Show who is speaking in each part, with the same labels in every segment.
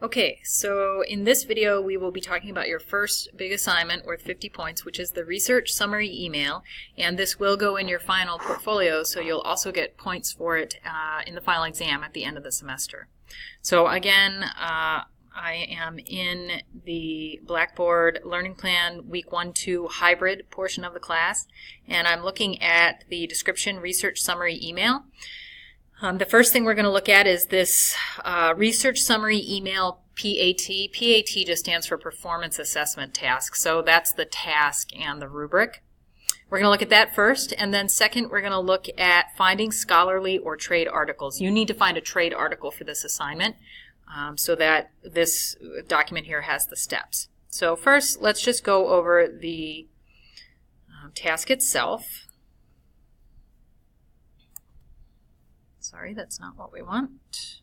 Speaker 1: Okay, so in this video we will be talking about your first big assignment worth 50 points, which is the research summary email, and this will go in your final portfolio, so you'll also get points for it in the final exam at the end of the semester. So again, I am in the Blackboard Learning Plan Week 1-2 hybrid portion of the class, and I'm looking at the description research summary email. The first thing we're going to look at is this research summary email PAT. PAT just stands for Performance Assessment Task, so that's the task and the rubric. We're going to look at that first, and then second we're going to look at finding scholarly or trade articles. You need to find a trade article for this assignment so that this document here has the steps. So first let's just go over the task itself. Sorry, that's not what we want.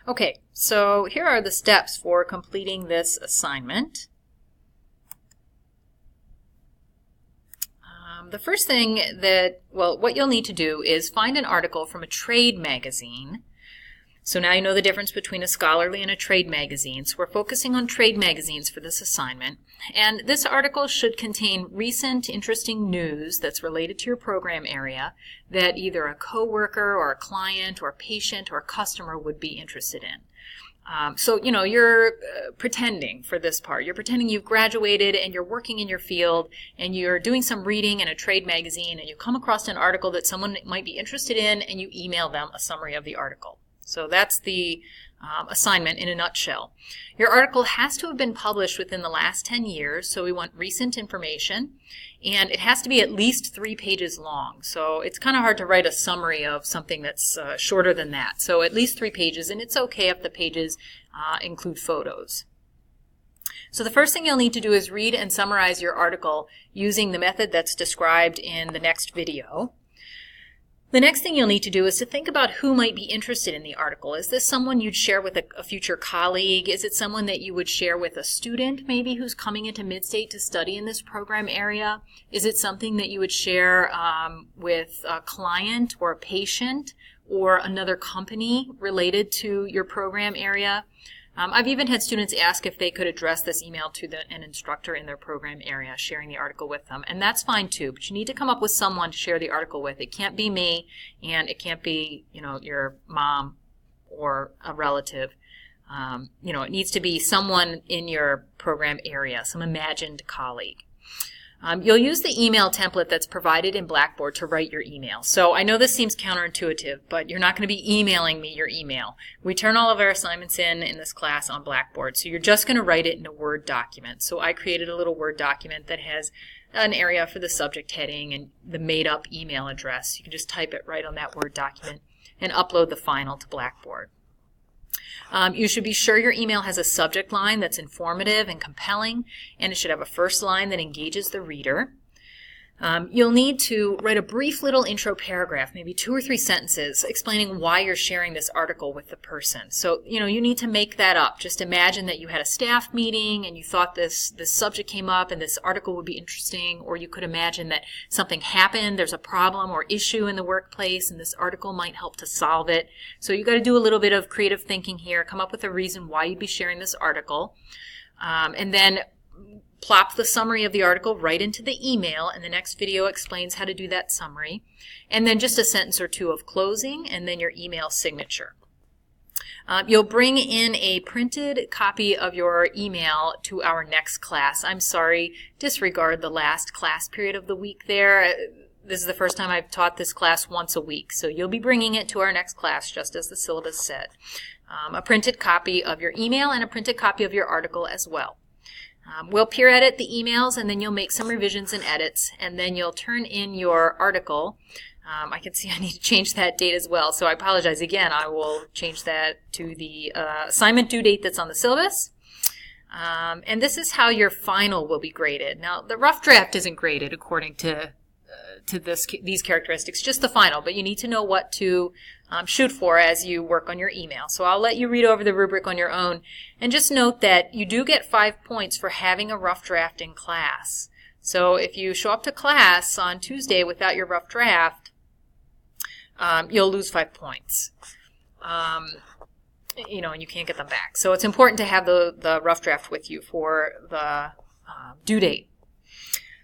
Speaker 1: Okay, so here are the steps for completing this assignment. The first thing what you'll need to do is find an article from a trade magazine. So now you know the difference between a scholarly and a trade magazine. So we're focusing on trade magazines for this assignment. And this article should contain recent interesting news that's related to your program area that either a coworker or a client or a patient or a customer would be interested in. So, you know, you're pretending for this part. You're pretending you've graduated and you're working in your field and you're doing some reading in a trade magazine and you come across an article that someone might be interested in and you email them a summary of the article. So that's the assignment in a nutshell. Your article has to have been published within the last 10 years, so we want recent information, and it has to be at least 3 pages long. So it's kind of hard to write a summary of something that's shorter than that. So at least 3 pages, and it's okay if the pages include photos. So the first thing you'll need to do is read and summarize your article using the method that's described in the next video. The next thing you'll need to do is to think about who might be interested in the article. Is this someone you'd share with a future colleague? Is it someone that you would share with a student maybe who's coming into Midstate to study in this program area? Is it something that you would share with a client or a patient or another company related to your program area? I've even had students ask if they could address this email to an instructor in their program area, sharing the article with them. And that's fine too, but you need to come up with someone to share the article with. It can't be me, and it can't be, you know, your mom or a relative. You know, it needs to be someone in your program area, some imagined colleague. You'll use the email template that's provided in Blackboard to write your email. So I know this seems counterintuitive, but you're not going to be emailing me your email. We turn all of our assignments in this class on Blackboard, so you're just going to write it in a Word document. So I created a little Word document that has an area for the subject heading and the made-up email address. You can just type it right on that Word document and upload the final to Blackboard. You should be sure your email has a subject line that's informative and compelling, and it should have a first line that engages the reader. You'll need to write a brief little intro paragraph, maybe 2 or 3 sentences, explaining why you're sharing this article with the person. So, you know, you need to make that up. Just imagine that you had a staff meeting and you thought this subject came up and this article would be interesting, or you could imagine that something happened, there's a problem or issue in the workplace, and this article might help to solve it. So you've got to do a little bit of creative thinking here, come up with a reason why you'd be sharing this article, and then plop the summary of the article right into the email, and the next video explains how to do that summary. And then just a sentence or 2 of closing, and then your email signature. You'll bring in a printed copy of your email to our next class. I'm sorry, disregard the last class period of the week there. This is the first time I've taught this class once a week, so you'll be bringing it to our next class, just as the syllabus said. A printed copy of your email and a printed copy of your article as well. We'll peer edit the emails, and then you'll make some revisions and edits, and then you'll turn in your article. I can see I need to change that date as well, so I apologize again. I will change that to the assignment due date that's on the syllabus. And this is how your final will be graded. Now, the rough draft isn't graded according to these characteristics, just the final, but you need to know what to shoot for as you work on your email. So I'll let you read over the rubric on your own. And just note that you do get 5 points for having a rough draft in class. So if you show up to class on Tuesday without your rough draft, you'll lose 5 points. And you can't get them back. So it's important to have the rough draft with you for the due date.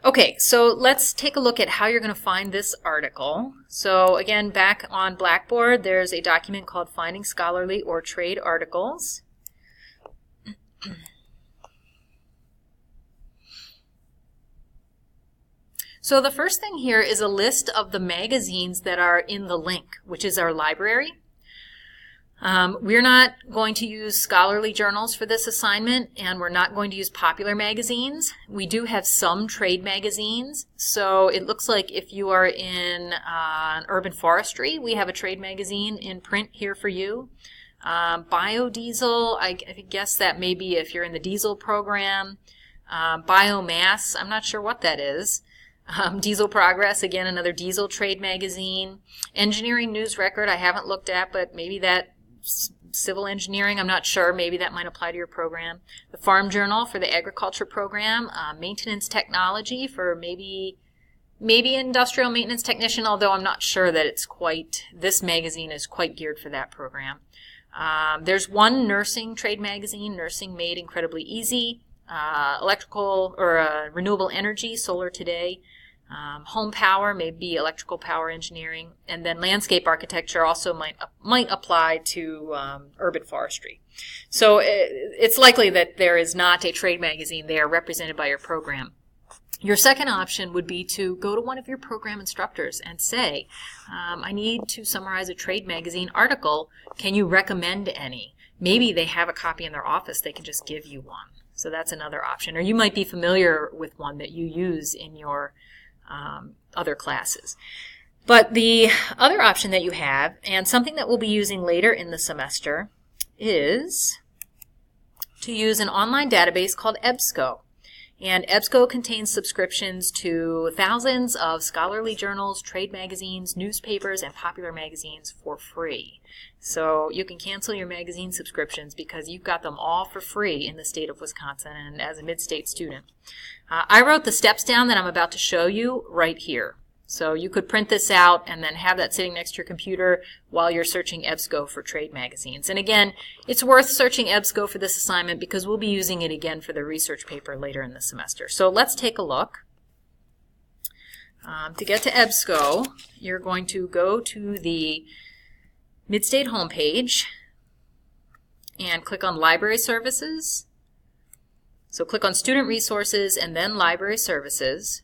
Speaker 1: Okay, so let's take a look at how you're going to find this article. So again, back on Blackboard, there's a document called Finding Scholarly or Trade Articles. So the first thing here is a list of the magazines that are in the link, which is our library. We're not going to use scholarly journals for this assignment, and we're not going to use popular magazines. We do have some trade magazines, so it looks like if you are in urban forestry, we have a trade magazine in print here for you. Biodiesel, I guess that may be if you're in the diesel program. Biomass, I'm not sure what that is. Diesel Progress, again, another diesel trade magazine. Engineering News Record, I haven't looked at, but maybe that civil engineering, I'm not sure, maybe that might apply to your program. The Farm Journal for the agriculture program. Maintenance Technology for maybe industrial maintenance technician, although I'm not sure that this magazine is quite geared for that program. There's one nursing trade magazine, Nursing Made Incredibly Easy. Electrical or renewable energy, Solar Today. Home power, maybe electrical power engineering, and then landscape architecture also might apply to urban forestry. So it's likely that there is not a trade magazine there represented by your program. Your second option would be to go to one of your program instructors and say, I need to summarize a trade magazine article. Can you recommend any? Maybe they have a copy in their office. They can just give you one. So that's another option. Or you might be familiar with one that you use in your other classes. But the other option that you have, and something that we'll be using later in the semester, is to use an online database called EBSCO. And EBSCO contains subscriptions to thousands of scholarly journals, trade magazines, newspapers, and popular magazines for free. So you can cancel your magazine subscriptions because you've got them all for free in the state of Wisconsin and as a mid-state student. I wrote the steps down that I'm about to show you right here. So you could print this out and then have that sitting next to your computer while you're searching EBSCO for trade magazines. And again, it's worth searching EBSCO for this assignment because we'll be using it again for the research paper later in the semester. So let's take a look. To get to EBSCO, you're going to go to the Midstate homepage and click on Library Services. So click on Student Resources and then Library Services,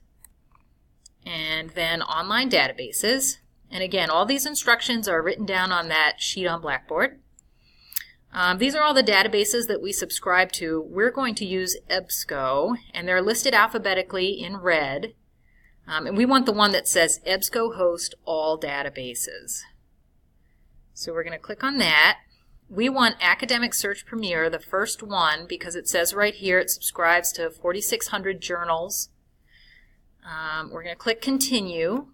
Speaker 1: and then Online Databases. And again, all these instructions are written down on that sheet on Blackboard. These are all the databases that we subscribe to. We're going to use EBSCO, and they're listed alphabetically in red. And we want the one that says EBSCO host all databases. So we're going to click on that. We want Academic Search Premier, the first one, because it says right here it subscribes to 4,600 journals. We're going to click Continue.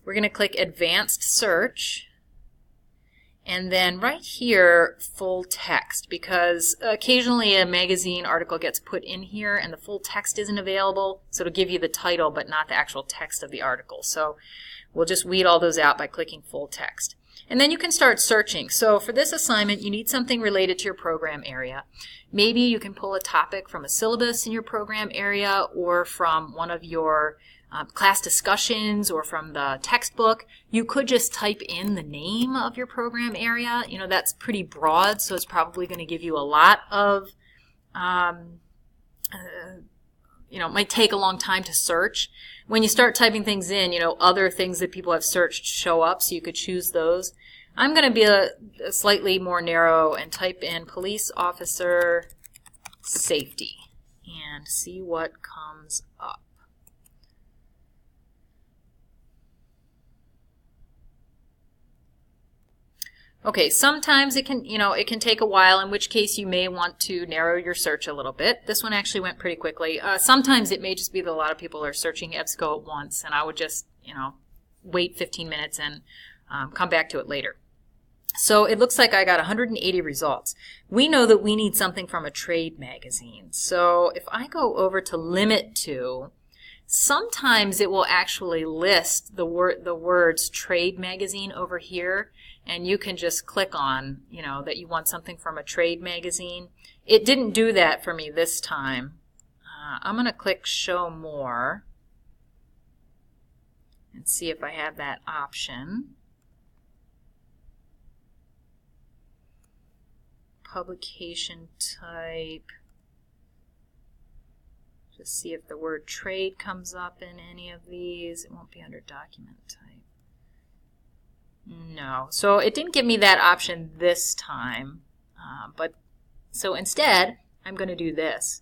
Speaker 1: We're going to click Advanced Search. And then right here, full text, because occasionally a magazine article gets put in here and the full text isn't available, so it'll give you the title but not the actual text of the article. So we'll just weed all those out by clicking full text. And then you can start searching. So for this assignment, you need something related to your program area. Maybe you can pull a topic from a syllabus in your program area or from one of your class discussions or from the textbook. You could just type in the name of your program area. You know, that's pretty broad, so it's probably going to give you a lot of, it might take a long time to search. When you start typing things in, other things that people have searched show up, so you could choose those. I'm going to be a slightly more narrow and type in police officer safety and see what comes up. Okay, sometimes it can take a while, in which case you may want to narrow your search a little bit. This one actually went pretty quickly. Sometimes it may just be that a lot of people are searching EBSCO at once, and I would just, wait 15 minutes and come back to it later. So it looks like I got 180 results. We know that we need something from a trade magazine. So if I go over to limit to, sometimes it will actually list the words trade magazine over here, and you can just click on, that you want something from a trade magazine. It didn't do that for me this time. I'm going to click show more and see if I have that option. Publication type. Just see if the word trade comes up in any of these. It won't be under document type. No. So it didn't give me that option this time. So instead, I'm going to do this.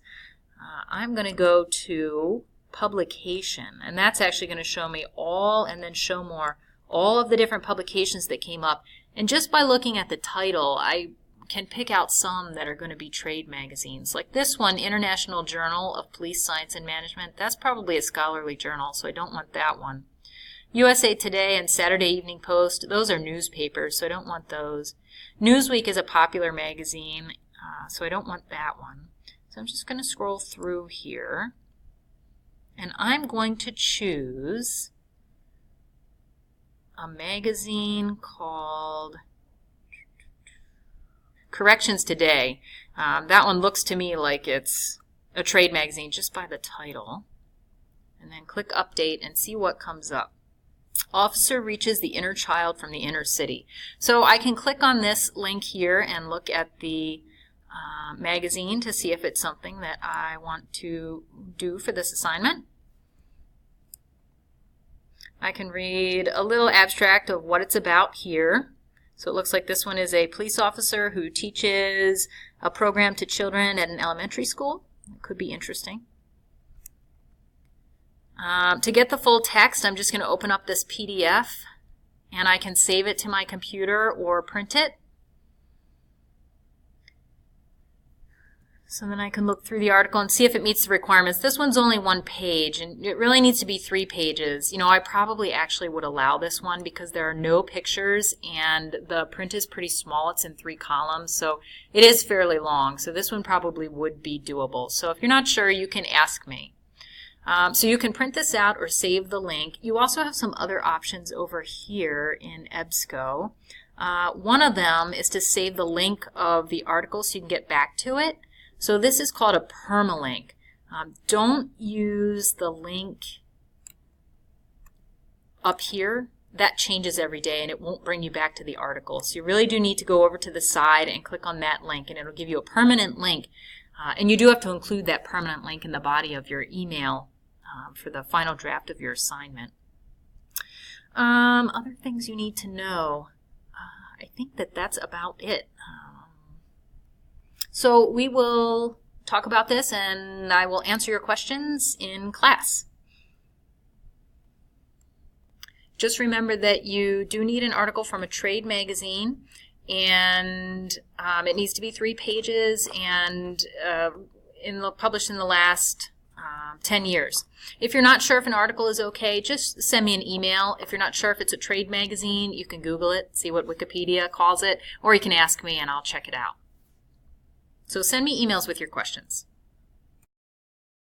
Speaker 1: I'm going to go to publication, and that's actually going to show me all, and then show more, all of the different publications that came up. And just by looking at the title, I can pick out some that are going to be trade magazines. Like this one, International Journal of Police Science and Management. That's probably a scholarly journal, so I don't want that one. USA Today and Saturday Evening Post, those are newspapers, so I don't want those. Newsweek is a popular magazine, so I don't want that one. So I'm just going to scroll through here, and I'm going to choose a magazine called Corrections Today. That one looks to me like it's a trade magazine just by the title. And then click Update and see what comes up. Officer reaches the inner child from the inner city. So I can click on this link here and look at the magazine to see if it's something that I want to do for this assignment. I can read a little abstract of what it's about here. So it looks like this one is a police officer who teaches a program to children at an elementary school. It could be interesting. To get the full text, I'm just going to open up this PDF, and I can save it to my computer or print it. So then I can look through the article and see if it meets the requirements. This one's only 1 page, and it really needs to be 3 pages. I probably actually would allow this one because there are no pictures, and the print is pretty small. It's in 3 columns, so it is fairly long. So this one probably would be doable. So if you're not sure, you can ask me. So you can print this out or save the link. You also have some other options over here in EBSCO. One of them is to save the link of the article so you can get back to it. So this is called a permalink. Don't use the link up here. That changes every day and it won't bring you back to the article. So you really do need to go over to the side and click on that link, and it'll give you a permanent link. And you do have to include that permanent link in the body of your email for the final draft of your assignment. Other things you need to know. I think that's about it. So we will talk about this, and I will answer your questions in class. Just remember that you do need an article from a trade magazine, and it needs to be 3 pages and published in the last 10 years. If you're not sure if an article is okay, just send me an email. If you're not sure if it's a trade magazine, you can Google it, see what Wikipedia calls it, or you can ask me and I'll check it out. So send me emails with your questions.